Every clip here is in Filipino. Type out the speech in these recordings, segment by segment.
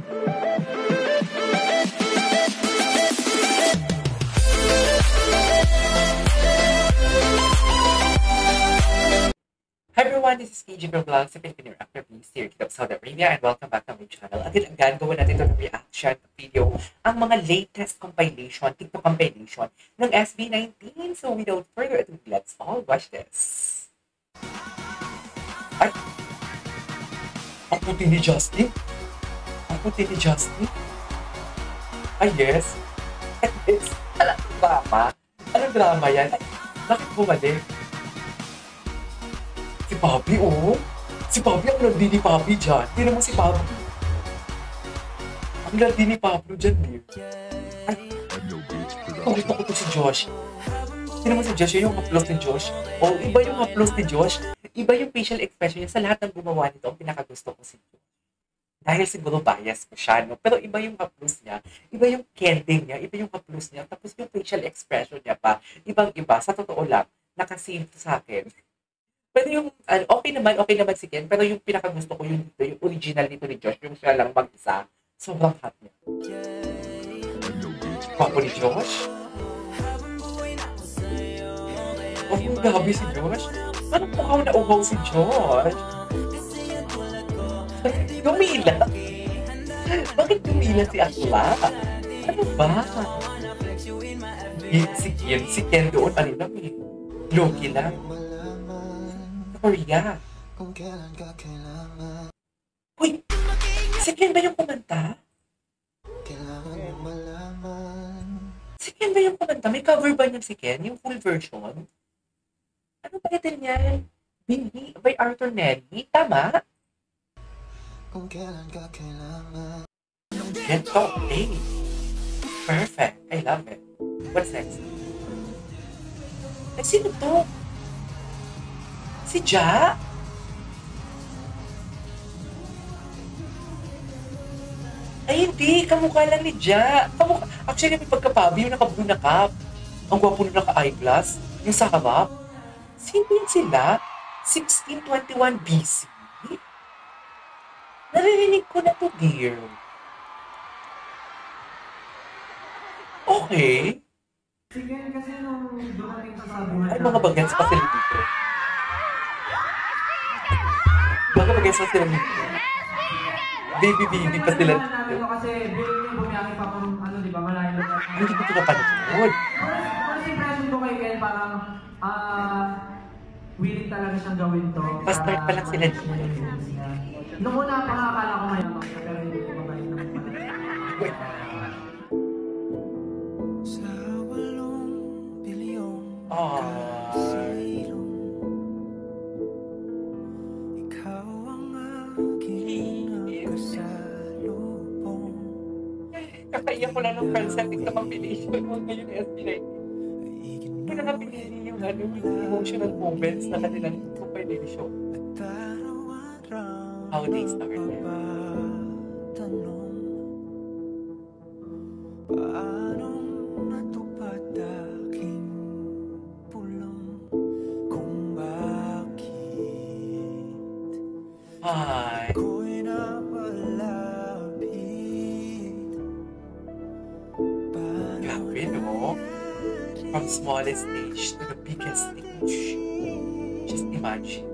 Hi everyone, this is KG from Vlog sa Filipino Actor Please here dito sa Saudi Arabia and welcome back to my channel. At again, gawin natin ito ng reaction video ang mga latest compilation, TikTok compilation ng SB19. So without further ado, let's all watch this. Ay! Ang puti ni Justin? Ang puti ni Justin? Ay yes! Ay yes! Alam mo ba? Anong drama yan? Ay, bakit bumalik? Si Papi, oh. Si Papi, ang landi ni Papi dyan. Tignan mo si Papi. Ang landi ni Pablo dyan, dear. Ay, gusto ko to si Josh. Tignan mo si Josh, yung applause ni Josh. Oh, iba yung applause ni Josh. Iba yung facial expression niya. Sa lahat ng gumawa nito, ang pinakagusto ko si Josh. Dahil siguro bias ko siya, no? Pero iba yung applause niya. Iba yung kending niya. Iba yung applause niya. Tapos yung facial expression niya pa. Ibang-iba. Sa totoo lang, nakasave sa akin. Pero yung, okay naman si Ken, pero yung pinakagusto ko yung dito, yung original nito ni Josh, yung siya lang mag-isa, sobrang hot niya. Papo ni Josh? Oh, gabi si Josh? Anong mukhang nauhaw si Josh? Dumila? Bakit dumila si Akla? Ano ba? Si Ken doon, ano lang eh. Loki lang. Korea. Uy! Si Ken ba yung kumanta? Si Ken ba yung kumanta? May cover ba niya si Ken? Yung full version? Ano ba title niyan? Binhi by Arthur Nelly? Tama? Get okay. Perfect. I love it. What's next? Ay, sino to? Si Ja? Ay, hindi. Kamukha lang ni Ja. Actually, may pagkapabi yung naka-blue na cap. Ang gwapo na naka-eyeglass. Yung sa harap. Sino yun sila? 1621 BC? Naririnig ko na to, dear. Okay. Sige, kasi nung dumating sa sabuhan. Ay, mga bagets pa sila dito. Mga bagets pa sila dito. Baby pa sila dito. Kasi bilang yung bumiyaki pa kung ano, di ba, malayo na. Hindi ko ito napanood. First impression ko kay Ken, parang willing talaga siyang gawin to. Pa-start pa lang sila dito. Noong una, akala ko mayabang siya, pero hindi ko mabalik ng mabalik. Wait. Kakaiyak ko lang ng concept sa compilation mo ngayon SB19. Kaya nakapinili yung emotional moments na kanilang compilation. How they started. Hi. Grabe, no? From smallest stage to the biggest stage. Just imagine.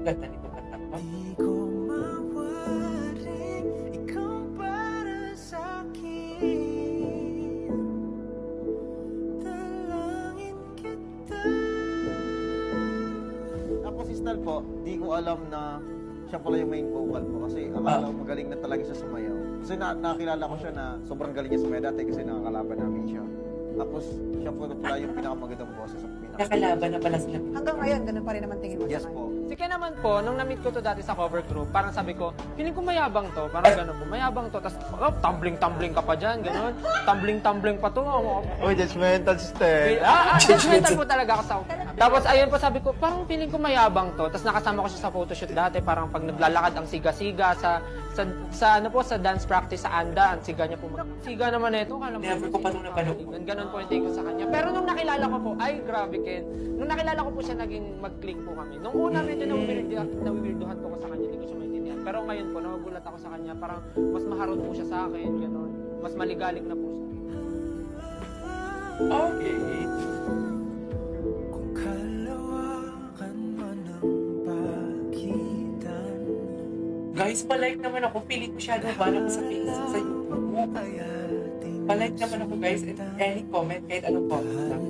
Ganda nito kanta pa. Tapos si Stal po, di ko alam na siya pala yung main vocal po kasi akala ko magaling na talaga siya sumayaw. Kasi nakilala ko siya na sobrang galing niya sumayaw dati kasi nakakalaban namin siya. Tapos siya po pala yung pinakamagandang boses sa Nakalaban na pala sila. Hanggang ngayon, ganun pa rin naman tingin mo Yes sa po. Si Ken naman po, nung na-meet ko to dati sa cover group, parang sabi ko, feeling ko mayabang to, parang gano'n po, mayabang to, tapos tumbling-tumbling ka pa dyan, gano'n, tumbling-tumbling pa to. Uy, judgmental sister. Judgmental po talaga ako sa. Tapos ayun po sabi ko, parang feeling ko mayabang to, tapos nakasama ko siya sa photoshoot dati, parang pag naglalakad ang siga-siga sa ano po, sa dance practice sa Anda, ang siga niya po. Siga naman ito, kala mo. Never ko pa nung napanood. Ganon po yung take ko sa kanya. Pero nung nakilala ko po, ay grabe Ken, nung nakilala ko po siya, naging mag-click po kami. Nung una medyo nawirduhan po ko sa kanya, hindi ko siya maintindihan. Pero ngayon po, nagugulat ako sa kanya, parang mas maharot po siya sa akin, gano'n. Mas maligalig na po siya. Okay. Guys, palike naman ako. Feeling ko siya naman ako sa Facebook, sa YouTube. Palike naman ako guys. And any comment, kahit anong comment lang.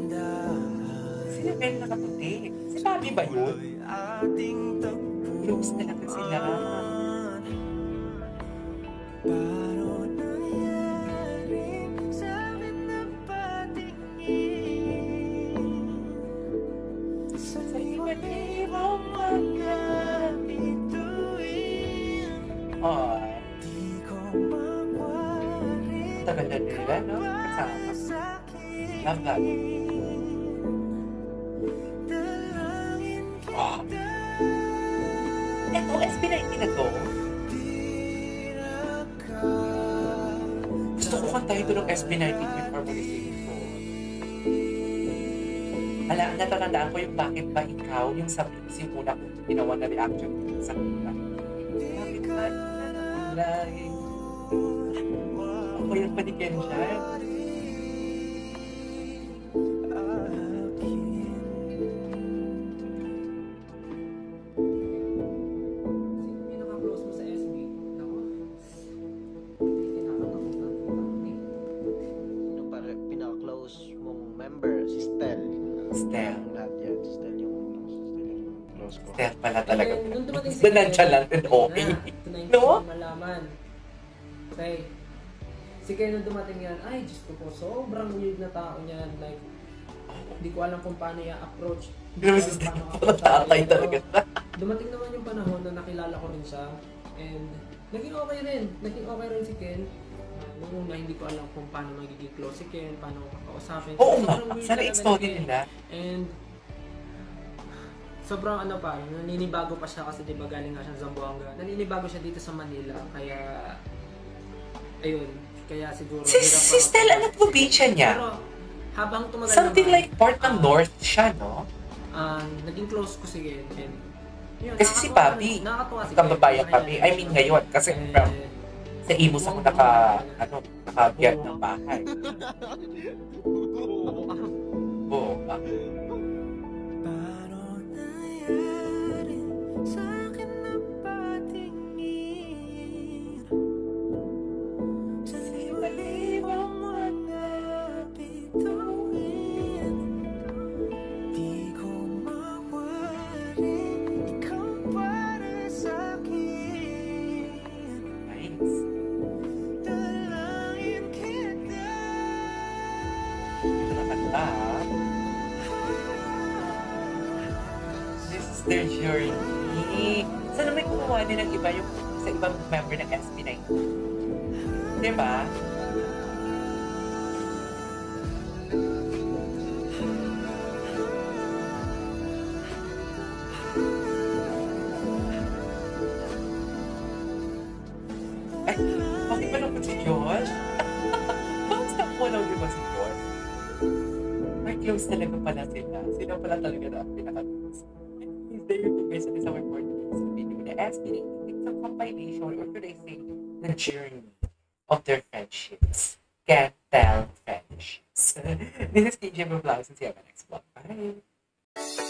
Sino ba yung nakaputi? Si Bobby ba yun? Close na lang sila. Tagal na nila, no? Kasama. Love that. Wow. Eto, SB19 na to. Gusto ko kantahin ito ng SB19 yung harmonization. Natatandaan ko yung bakit ba ikaw, yung sabi yung una kong ginawa na reaction sa kuna. Bakit ba ikaw laging ako yung panikin siya? Pinaka-close mo sa SB? Nako. Pinaka-close mong member, si Stel. Stel. Lahat yan, si Stel yung close ko. Stel pala talaga. Nung dumating si Nonchalant and okay. No? Malaman. Say, si Ken nung dumating yan, ay, Diyos ko po, sobrang weird na tao niyan. Like, hindi ko alam kung paano i-approach. Pero si Stel pala tatay talaga. Dumating naman yung panahon na nakilala ko rin siya. And, naging okay rin. Naging okay rin si Ken. Nung una, hindi ko alam kung paano magiging close si Ken, paano ko kakausapin. Oo nga, Sobrang weird sana talaga i-study ni Ken. nila. And, sobrang ano pa, naninibago pa siya kasi diba galing nga siya sa Zamboanga. Naninibago siya dito sa Manila, kaya ayun, kaya siguro Si Stel, anak probinsya niya. Pero habang tumagal Something naman, like part ng North siya, no? naging close ko si Ken. And, yun, Kasi si nakakatuwa Bobby, rin- nakakatuwa si Ken. kababayan Kaya kami. I mean ngayon, kasi eh, from sa Imus ako nakabiyak ng bahay. Oo. This is their journey. Sana may kumuha din ng iba yung sa ibang member ng SB19. Diba? Ay, bakit ba naman si Josh? Bakit na po lang diba si Josh? May close talaga pala sila. Sila pala talaga na pinaka-close. Is there you guys sa isang report sa video na SB19? It's a compilation, or should I say, the journey of their friendships. Can't tell friendships. This is KJ Vlogs and see you next vlog. Bye!